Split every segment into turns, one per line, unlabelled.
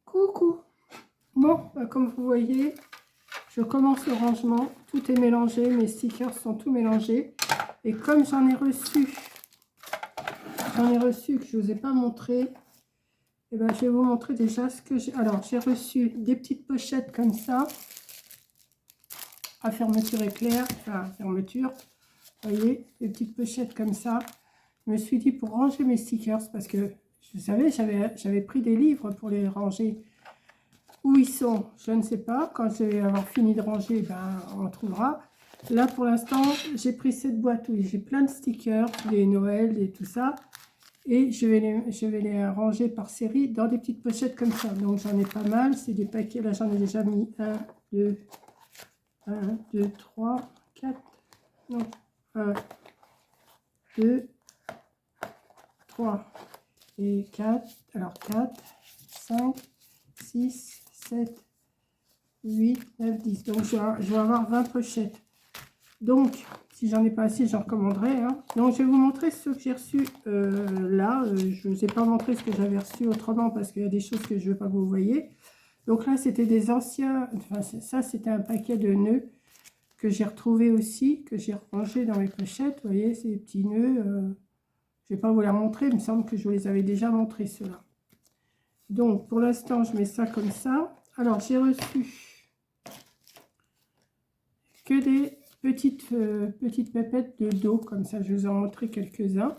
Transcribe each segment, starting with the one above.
Coucou. Bon, comme vous voyez, je commence le rangement. Tout est mélangé, mes stickers sont tout mélangés. Et comme j'en ai reçu que je ne vous ai pas montré, et ben, je vais vous montrer déjà ce que j'ai. Alors, j'ai reçu des petites pochettes comme ça, à fermeture éclair, enfin fermeture. Vous voyez, des petites pochettes comme ça. Je me suis dit pour ranger mes stickers, parce que vous savez, j'avais pris des livres pour les ranger. Où ils sont, je ne sais pas. Quand je vais avoir fini de ranger, ben, on trouvera. Là, pour l'instant, j'ai pris cette boîte où j'ai plein de stickers, des Noël et tout ça. Et je vais les ranger par série dans des petites pochettes comme ça. Donc, j'en ai pas mal. C'est des paquets. Là, j'en ai déjà mis 1, 2, 3, 4. Non, 1, 2, 3 et 4. Alors, 4, 5, 6, 7, 8, 9, 10. Donc, je vais avoir 20 pochettes. Donc, si j'en ai pas assez, j'en recommanderai. Hein. Donc, je vais vous montrer ce que j'ai reçu là. Je ne vous ai pas montré ce que j'avais reçu autrement parce qu'il y a des choses que je ne veux pas que vous voyez. Donc là, c'était des anciens... Enfin, ça, c'était un paquet de nœuds que j'ai retrouvé aussi, que j'ai rangé dans mes pochettes. Vous voyez, ces petits nœuds. Je ne vais pas vous les montrer. Il me semble que je vous les avais déjà montrés, ceux-là. Donc, pour l'instant, je mets ça comme ça. Alors, j'ai reçu que des petites pépettes de dos, comme ça, je vous en montrer quelques-uns.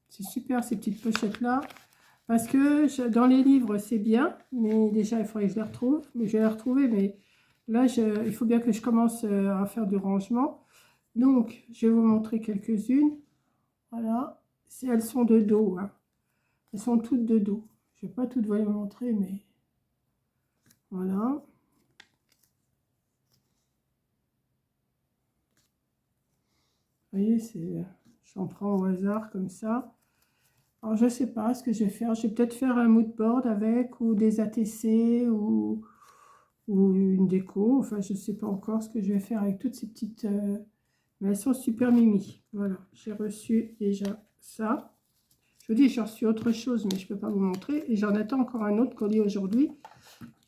C'est super, ces petites pochettes-là. Parce que dans les livres, c'est bien, mais déjà, il faudrait que je les retrouve. Mais je vais les retrouver, mais là, il faut bien que je commence à faire du rangement. Donc, je vais vous montrer quelques-unes. Voilà. Elles sont de dos. Hein. Elles sont toutes de dos. Je ne vais pas toutes vous les montrer, mais voilà. Vous voyez, j'en prends au hasard comme ça. Alors, je ne sais pas ce que je vais faire. Je vais peut-être faire un mood board avec, ou des ATC, ou une déco. Enfin, je ne sais pas encore ce que je vais faire avec toutes ces petites... mais elles sont super mimi. Voilà, j'ai reçu déjà ça. Je vous dis, j'ai reçu autre chose, mais je ne peux pas vous montrer. Et j'en attends encore un autre colis aujourd'hui,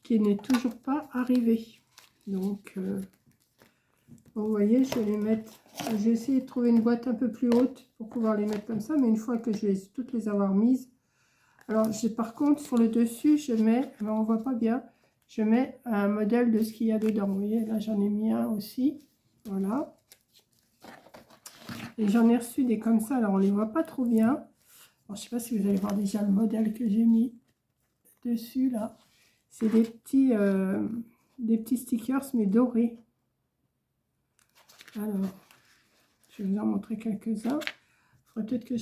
qui n'est toujours pas arrivé. Donc, vous voyez, je vais les mettre... J'ai essayé de trouver une boîte un peu plus haute pour pouvoir les mettre comme ça. Mais une fois que je vais toutes les avoir mises... Alors, par contre, sur le dessus, je mets... Alors, on ne voit pas bien. Je mets un modèle de ce qu'il y a dedans. Vous voyez, là, j'en ai mis un aussi. Voilà. Et j'en ai reçu des comme ça. Alors, on ne les voit pas trop bien. Alors, je ne sais pas si vous allez voir déjà le modèle que j'ai mis dessus, là. C'est des petits stickers, mais dorés. Alors, je vais vous en montrer quelques-uns. Il faudrait peut-être que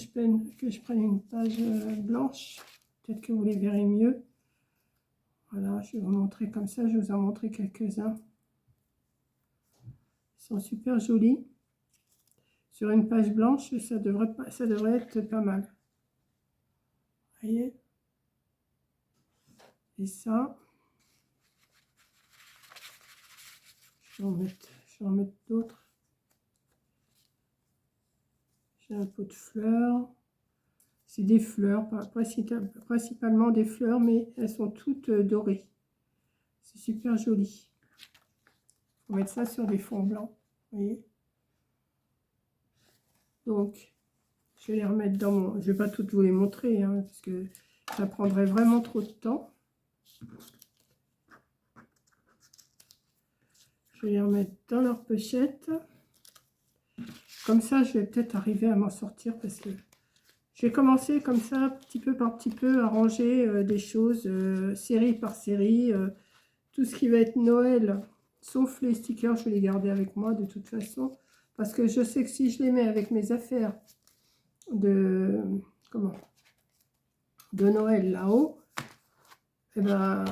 je prenne une page blanche. Peut-être que vous les verrez mieux. Voilà, je vais vous montrer comme ça. Je vais vous en montrer quelques-uns. Ils sont super jolis. Sur une page blanche, ça devrait être pas mal. Vous voyez? Et ça, je vais en mettre d'autres. J'ai un pot de fleurs. C'est des fleurs, principalement des fleurs, mais elles sont toutes dorées. C'est super joli. Il faut mettre ça sur des fonds blancs. Vous voyez? Donc, je vais les remettre dans mon... Je ne vais pas toutes vous les montrer, hein, parce que ça prendrait vraiment trop de temps. Je vais les remettre dans leur pochette. Comme ça, je vais peut-être arriver à m'en sortir, parce que je vais commencer comme ça, petit peu par petit peu, à ranger des choses, série par série. Tout ce qui va être Noël, sauf les stickers, je vais les garder avec moi de toute façon. Parce que je sais que si je les mets avec mes affaires de Noël là-haut, eh ben,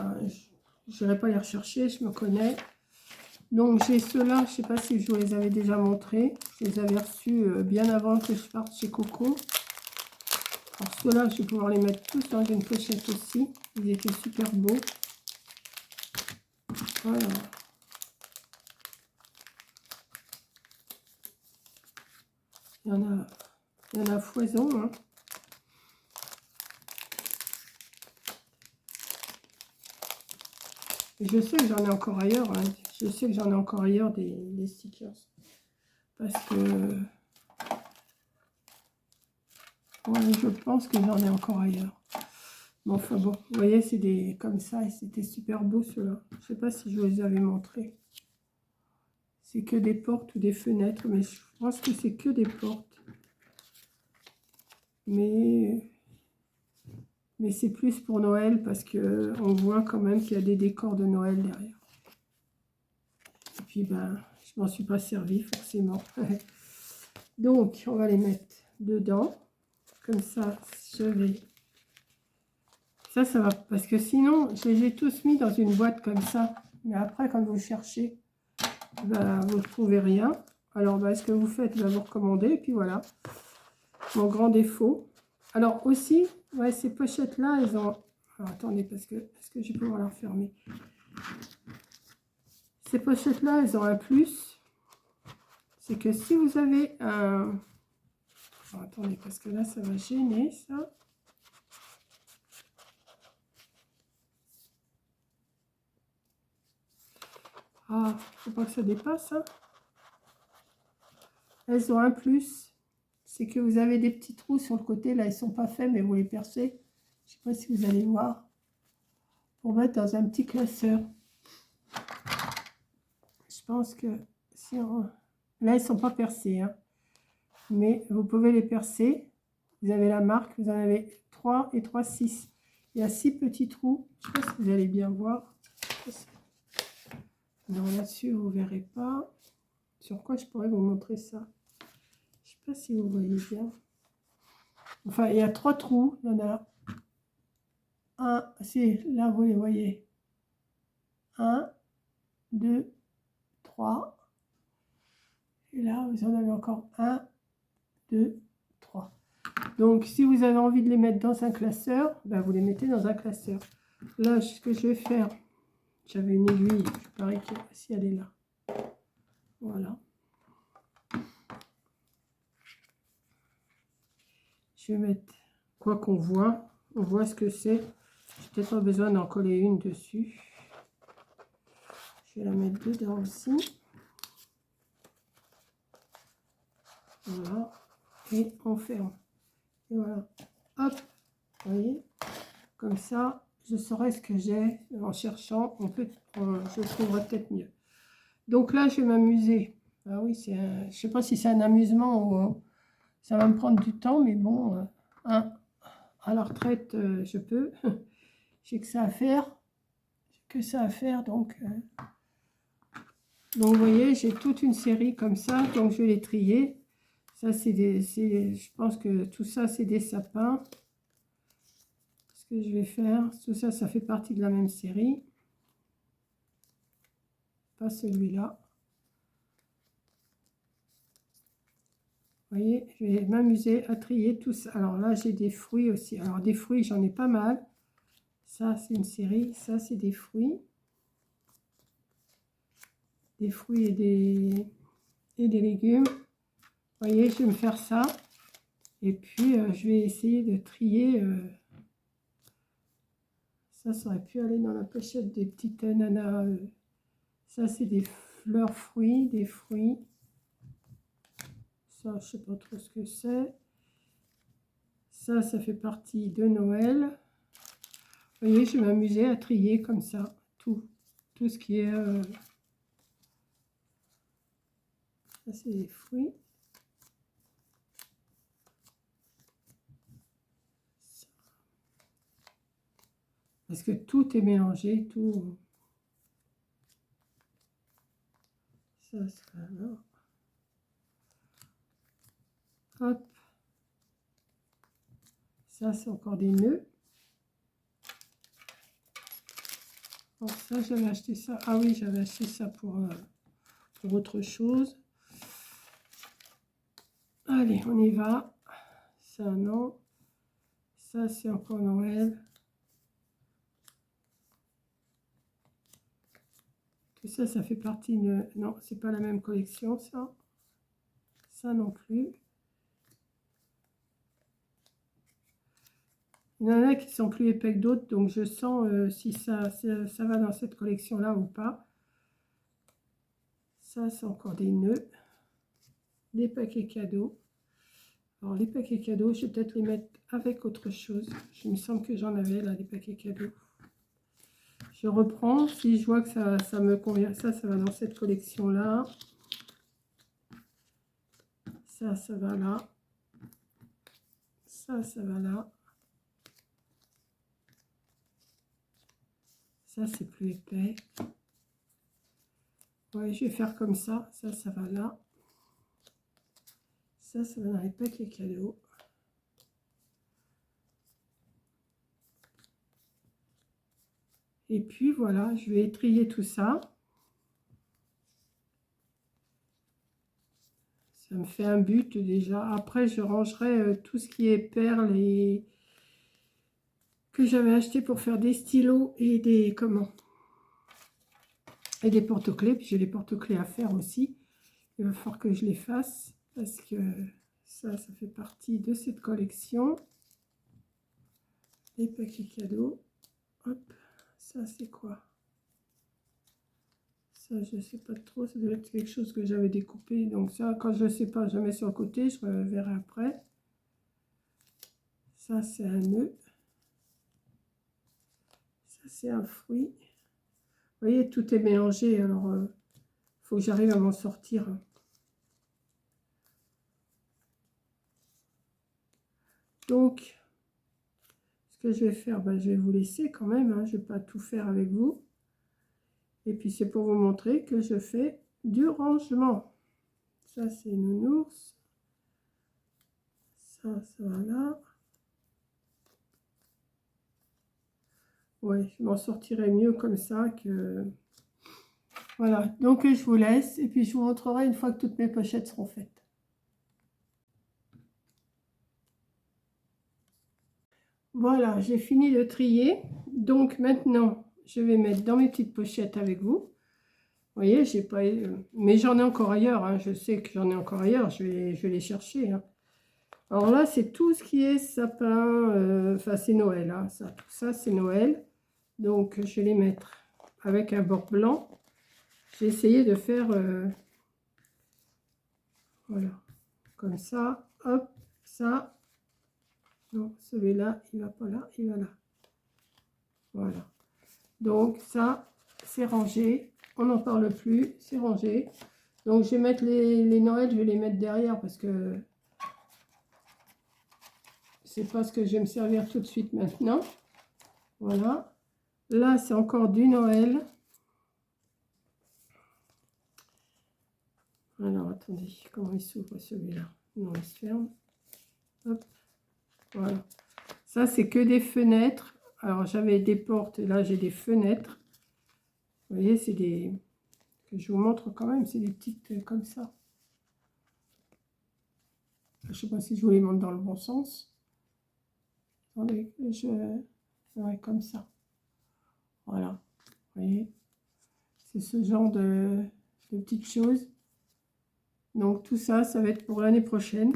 je n'irai pas les rechercher, je me connais. Donc j'ai ceux-là, je ne sais pas si je vous les avais déjà montrés. Je les avais reçus bien avant que je parte chez Coco. Alors ceux-là, je vais pouvoir les mettre tous dans une pochette aussi. Ils étaient super beaux. Voilà. Il y en a à foison. Hein. Et je sais que j'en ai encore ailleurs, hein. Je sais que j'en ai encore ailleurs des stickers. Parce que, ouais, je pense que j'en ai encore ailleurs. Bon, enfin bon, vous voyez, c'est des comme ça, et c'était super beau ceux-là. Je sais pas si je vous les avais montrés. C'est que des portes ou des fenêtres, mais je pense que c'est que des portes. Mais c'est plus pour Noël parce que on voit quand même qu'il y a des décors de Noël derrière. Et puis, ben, je m'en suis pas servi forcément. Donc, on va les mettre dedans. Comme ça, je vais... Ça va. Parce que sinon, je les ai tous mis dans une boîte comme ça. Mais après, quand vous cherchez, ben, vous ne trouvez rien. Alors, ben, ce que vous faites, ben, vous recommandez. Et puis voilà. Mon grand défaut. Alors aussi, ouais, ces pochettes-là, elles ont... Alors, attendez, parce que est-ce que je vais pouvoir la refermer? Ces pochettes-là, elles ont un plus. C'est que si vous avez un... Alors, attendez, parce que là, ça va gêner, ça. Ah, faut pas que ça dépasse, hein. Elles ont un plus. C'est que vous avez des petits trous sur le côté. Là, ils sont pas faits, mais vous les percez. Je sais pas si vous allez voir. Pour mettre dans un petit classeur. Je pense que si on... Là, ils sont pas percés, hein. Mais vous pouvez les percer. Vous avez la marque, vous en avez 3 et 3, 6. Il y a 6 petits trous. Je ne sais pas si vous allez bien voir. Non, là-dessus, vous ne verrez pas. Sur quoi je pourrais vous montrer ça? Je ne sais pas si vous voyez bien. Enfin, il y a 3 trous. Il y en a un. Si, là, vous les voyez. 1, 2, 3. Et là, vous en avez encore 1, 2, 3. Donc, si vous avez envie de les mettre dans un classeur, ben, vous les mettez dans un classeur. Là, ce que je vais faire, j'avais une aiguille, je parie que si elle est là. Voilà. Je vais mettre quoi qu'on voit. On voit ce que c'est. J'ai peut-être pas besoin d'en coller une dessus. Je vais la mettre dedans aussi. Voilà. Et on ferme. Et voilà. Hop. Vous voyez. Comme ça, je saurai ce que j'ai. En cherchant, je trouverai peut-être mieux. Donc là, je vais m'amuser. Ah oui, je ne sais pas si c'est un amusement ou ça va me prendre du temps, mais bon, hein, à la retraite, je peux. J'ai que ça à faire. Donc vous voyez, j'ai toute une série comme ça, donc je vais les trier. Ça, je pense que tout ça, c'est des sapins. Ce que je vais faire, tout ça, ça fait partie de la même série. Pas celui-là. Vous voyez, je vais m'amuser à trier tout ça. Alors là, j'ai des fruits aussi. Alors des fruits, j'en ai pas mal. Ça, c'est une série. Ça, c'est des fruits. Des fruits et des légumes. Vous voyez, je vais me faire ça. Et puis, je vais essayer de trier. Ça aurait pu aller dans la pochette des petites nanas. Ça, c'est des fleurs fruits, des fruits. Ça, je sais pas trop ce que c'est. Ça fait partie de Noël. Vous voyez, je vais m'amuser à trier comme ça. Tout ce qui est... Ça, c'est des fruits. Parce que tout est mélangé, tout... Ça là. Hop. Ça, c'est encore des nœuds. Bon, ça, j'avais acheté ça. Ah oui, j'avais acheté ça pour autre chose. Allez, on y va. Ça, non. Ça, c'est encore Noël. Tout ça, ça fait partie de... Non, c'est pas la même collection, ça. Ça non plus. Il y en a qui sont plus épais que d'autres, donc je sens si ça va dans cette collection-là ou pas. Ça, c'est encore des nœuds. Des paquets cadeaux. Alors, les paquets cadeaux, je vais peut-être les mettre avec autre chose. Il me semble que j'en avais, là, des paquets cadeaux. Je reprends. Si je vois que ça me convient, ça va dans cette collection-là. Ça va là. Ça va là. Ça, c'est plus épais. Ouais, je vais faire comme ça. Ça va là. Ça va dans les paquets cadeaux. Et puis, voilà, je vais trier tout ça. Ça me fait un but déjà. Après, je rangerai tout ce qui est perles et que j'avais acheté pour faire des stylos et des et des porte-clés. Puis j'ai les porte-clés à faire aussi. Il va falloir que je les fasse parce que ça fait partie de cette collection. Les paquets cadeaux. Hop, ça c'est quoi? Ça, je sais pas trop. Ça doit être quelque chose que j'avais découpé. Donc ça, quand je ne sais pas, je mets sur le côté. Je verrai après. Ça, c'est un nœud. Ça, c'est un fruit. Vous voyez, tout est mélangé. Alors, faut que j'arrive à m'en sortir. Donc, ce que je vais faire, ben, je vais vous laisser quand même. Hein, je ne vais pas tout faire avec vous. Et puis, c'est pour vous montrer que je fais du rangement. Ça, c'est nounours. Ça va là. Ouais, je m'en sortirai mieux comme ça que... Voilà, donc je vous laisse et puis je vous montrerai une fois que toutes mes pochettes seront faites. Voilà, j'ai fini de trier. Donc maintenant, je vais mettre dans mes petites pochettes avec vous. Vous voyez, j'ai pas... mais j'en ai encore ailleurs. Hein. Je sais que j'en ai encore ailleurs. Je vais les chercher. Hein. Alors là, c'est tout ce qui est sapin. Enfin, c'est Noël. Hein, ça, tout ça, c'est Noël. Donc, je vais les mettre avec un bord blanc. J'ai essayé de faire... voilà. Comme ça. Hop, ça. Non, celui-là, il va pas là, il va là. Voilà. Donc, ça, c'est rangé. On n'en parle plus, c'est rangé. Donc, je vais mettre les Noëls, je vais les mettre derrière parce que c'est pas ce que je vais me servir tout de suite maintenant. Voilà. Là, c'est encore du Noël. Alors, attendez, comment il s'ouvre celui-là? Non, il se ferme. Hop. Voilà. Ça, c'est que des fenêtres. Alors, j'avais des portes et là, j'ai des fenêtres. Vous voyez, c'est des... que je vous montre quand même, c'est des petites comme ça. Je ne sais pas si je vous les montre dans le bon sens. Attendez, ouais, comme ça. Voilà. Vous voyez, c'est ce genre de petites choses. Donc, tout ça, ça va être pour l'année prochaine.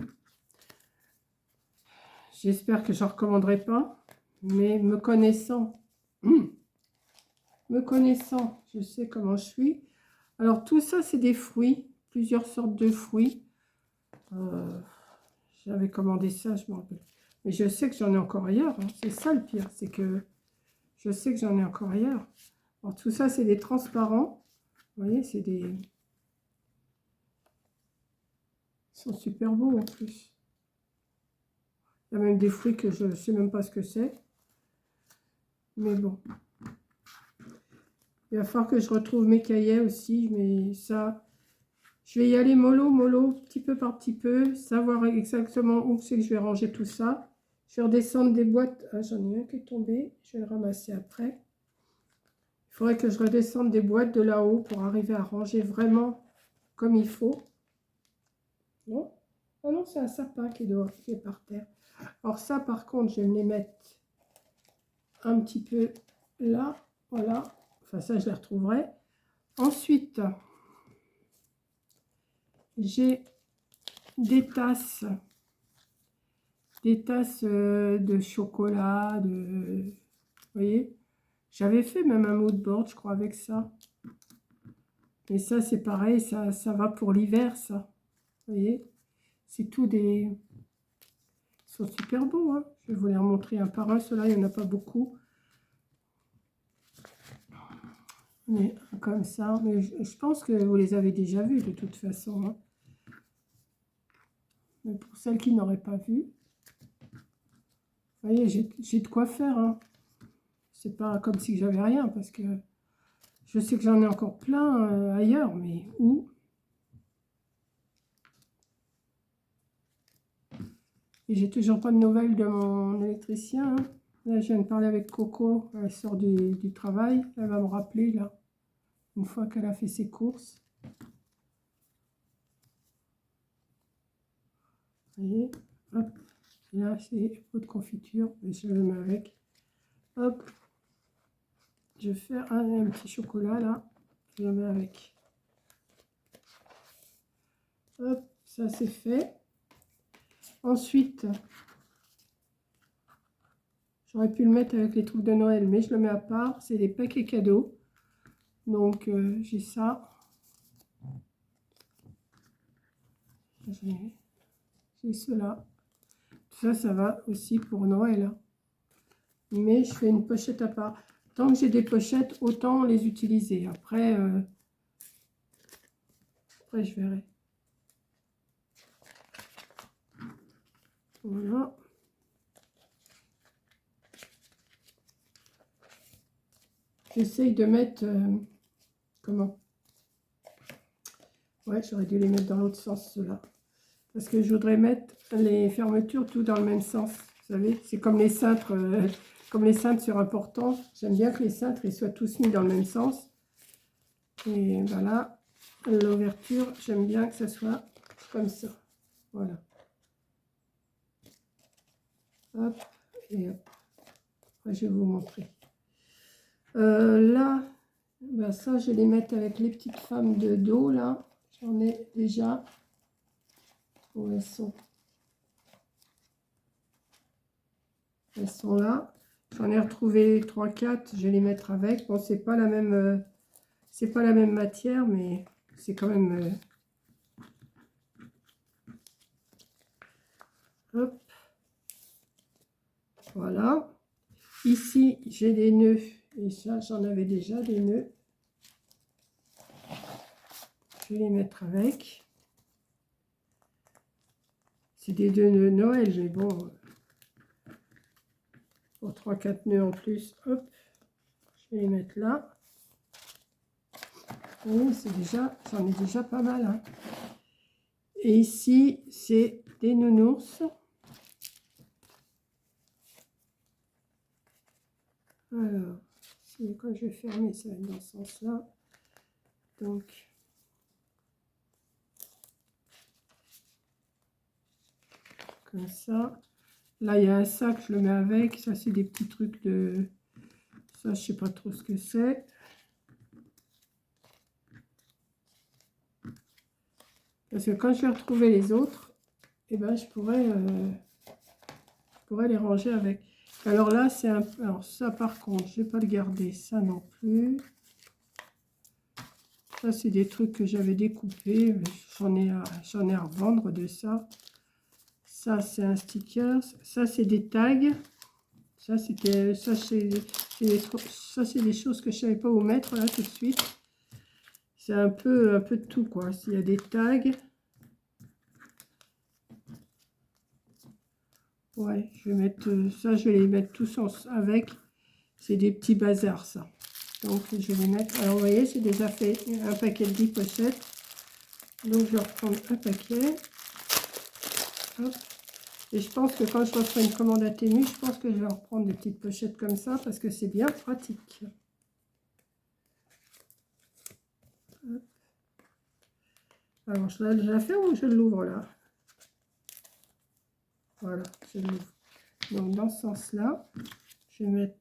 J'espère que je ne recommanderai pas. Mais me connaissant, je sais comment je suis. Alors, tout ça, c'est des fruits. Plusieurs sortes de fruits. J'avais commandé ça, je me rappelle. Mais je sais que j'en ai encore ailleurs. Hein. C'est ça le pire, c'est que je sais que j'en ai encore ailleurs. Alors, tout ça, c'est des transparents. Vous voyez, c'est des... Ils sont super beaux en plus. Il y a même des fruits que je ne sais même pas ce que c'est. Mais bon. Il va falloir que je retrouve mes cahiers aussi. Mais ça, je vais y aller mollo, petit peu par petit peu. Savoir exactement où c'est que je vais ranger tout ça. Je vais redescendre des boîtes. Ah, j'en ai un qui est tombé. Je vais le ramasser après. Il faudrait que je redescende des boîtes de là-haut pour arriver à ranger vraiment comme il faut. Non? Ah non, c'est un sapin qui est par terre. Alors ça, par contre, je vais me les mettre un petit peu là. Voilà. Enfin, ça, je les retrouverai. Ensuite, j'ai des tasses des tasses de chocolat, vous voyez. J'avais fait même un mood board, je crois, avec ça. Et ça, c'est pareil, ça va pour l'hiver, ça. Vous voyez, c'est tout des... Ils sont super beaux, hein. Je vais vous les remontrer un par un. Ceux-là, il n'y en a pas beaucoup. Mais comme ça. Mais je pense que vous les avez déjà vus, de toute façon, hein. Mais pour celles qui n'auraient pas vu, vous voyez, j'ai de quoi faire, hein. C'est pas comme si j'avais rien, parce que je sais que j'en ai encore plein ailleurs, mais où? Et j'ai toujours pas de nouvelles de mon électricien, hein. Là, je viens de parler avec Coco, elle sort du travail, elle va me rappeler, là, une fois qu'elle a fait ses courses. Vous voyez, hop, et là, c'est pot de confiture, et je le mets avec. Hop, je fais un petit chocolat, là, je le mets avec. Hop, ça c'est fait. Ensuite, j'aurais pu le mettre avec les trucs de Noël, mais je le mets à part. C'est des paquets cadeaux. Donc, j'ai ça. J'ai cela. Tout ça, ça va aussi pour Noël. Mais je fais une pochette à part. Tant que j'ai des pochettes, autant les utiliser. Après, je verrai. Voilà. J'essaye de mettre... comment? Ouais, j'aurais dû les mettre dans l'autre sens, ceux-là. Parce que je voudrais mettre les fermetures tout dans le même sens. Vous savez, c'est comme les cintres sur un portant. J'aime bien que les cintres ils soient tous mis dans le même sens. Et voilà, l'ouverture, j'aime bien que ça soit comme ça. Voilà. Hop, et hop. Après, je vais vous montrer. Là, ben ça, je vais les mettre avec les petites femmes de dos, là. J'en ai déjà. Où elles sont? Elles sont là. J'en ai retrouvé 3-4. Je vais les mettre avec. Bon, c'est pas la même matière, mais c'est quand même... hop. Voilà. Ici, j'ai des nœuds. Et ça, j'en avais déjà des nœuds. Je vais les mettre avec. C'est des 2 nœuds Noël, mais bon... pour 3-4 nœuds en plus, hop, je vais les mettre là. Oui, c'est déjà, j'en ai déjà pas mal, hein. Et ici, c'est des nounours. Alors, quand je vais fermer, ça va être dans ce sens-là. Donc, comme ça. Là, il y a un sac, je le mets avec. Ça, c'est des petits trucs de... ça, je sais pas trop ce que c'est. Parce que quand je vais retrouver les autres, eh ben, je pourrais les ranger avec. Alors là, c'est un... alors ça, par contre, je vais pas le garder. Ça non plus. Ça, c'est des trucs que j'avais découpés. J'en ai à revendre de ça. Ça, c'est un sticker. Ça, c'est des tags. Ça, c'est des choses que je savais pas où mettre là tout de suite. C'est un peu de tout, quoi. S'il y a des tags. Ouais, je vais mettre ça, je vais les mettre tous avec. C'est des petits bazars, ça. Donc, je vais les mettre. Alors, vous voyez, j'ai déjà fait un paquet de 10 pochettes. Donc, je vais reprendre un paquet. Hop. Et je pense que quand je referai une commande à Temu, je pense que je vais reprendre des petites pochettes comme ça parce que c'est bien pratique. Hop. Alors, je la ferme ou je l'ouvre là? Voilà, je l'ouvre. Donc, dans ce sens-là, je vais mettre...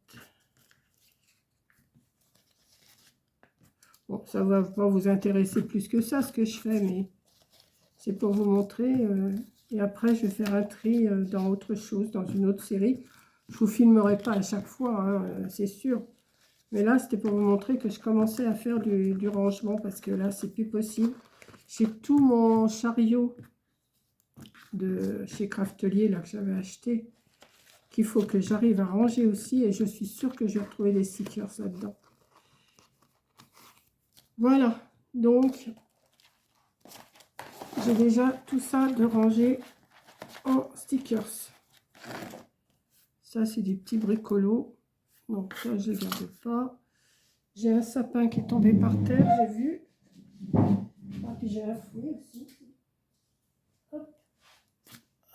bon, ça va pas vous intéresser plus que ça, ce que je fais, mais c'est pour vous montrer Et après, je vais faire un tri dans autre chose, dans une autre série. Je vous filmerai pas à chaque fois, hein, c'est sûr. Mais là, c'était pour vous montrer que je commençais à faire du rangement parce que là, c'est plus possible. J'ai tout mon chariot de chez Craftelier là que j'avais acheté, qu'il faut que j'arrive à ranger aussi. Et je suis sûre que je vais retrouver des stickers là-dedans. Voilà, donc j'ai déjà tout ça de ranger en stickers. Ça, c'est des petits bricolos. Donc ça, je ne les garde pas. J'ai un sapin qui est tombé par terre, j'ai vu. Ah, puis j'ai un fouet aussi. Hop,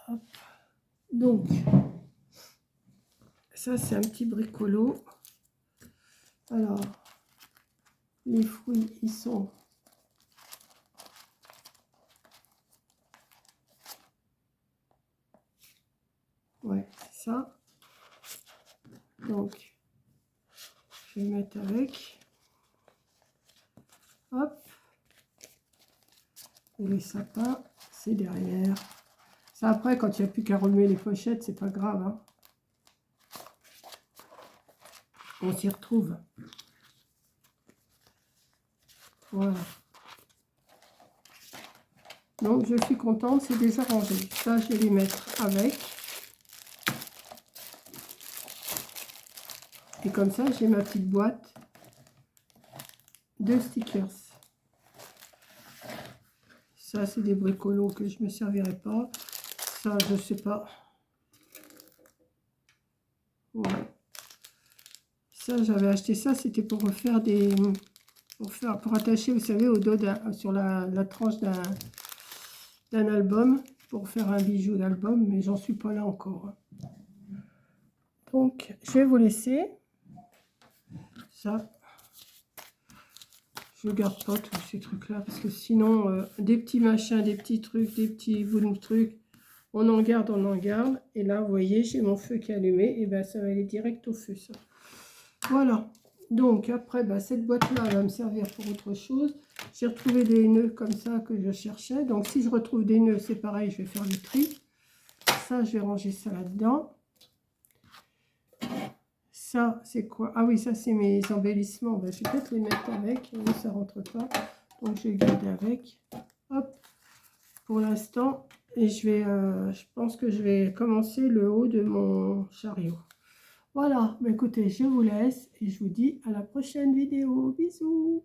hop. Donc, ça, c'est un petit bricolo. Alors, les fruits, ils sont... Ouais, c'est ça. Donc, je vais mettre avec. Hop. Et les sapins, c'est derrière. Ça, après, quand il n'y a plus qu'à remuer les pochettes, c'est pas grave. Hein. On s'y retrouve. Voilà. Donc, je suis contente, c'est déjà rangé. Ça, je vais les mettre avec. Et comme ça, j'ai ma petite boîte de stickers. Ça, c'est des bricolos que je ne me servirai pas. Ça, je sais pas. Ouais. Ça, j'avais acheté ça, c'était pour refaire des... Pour attacher, vous savez, au dos, sur la tranche d'un album, pour faire un bijou d'album, mais j'en suis pas là encore. Donc, je vais vous laisser. Ça, je garde pas tous ces trucs-là, parce que sinon, des petits machins, des petits trucs, des petits bouts de trucs, on en garde, on en garde. Et là, vous voyez, j'ai mon feu qui est allumé, et ben ça va aller direct au feu, ça. Voilà. Donc, après, ben, cette boîte-là, elle va me servir pour autre chose. J'ai retrouvé des nœuds comme ça que je cherchais. Donc, si je retrouve des nœuds, c'est pareil, je vais faire le tri. Ça, je vais ranger ça là-dedans. Ça, c'est quoi? Ah oui, ça, c'est mes embellissements. Ben, je vais peut-être les mettre avec. Oui, ça rentre pas. Donc, je vais garder avec. Hop. Pour l'instant. Et je pense que je vais commencer le haut de mon chariot. Voilà. Ben, écoutez, je vous laisse et je vous dis à la prochaine vidéo. Bisous.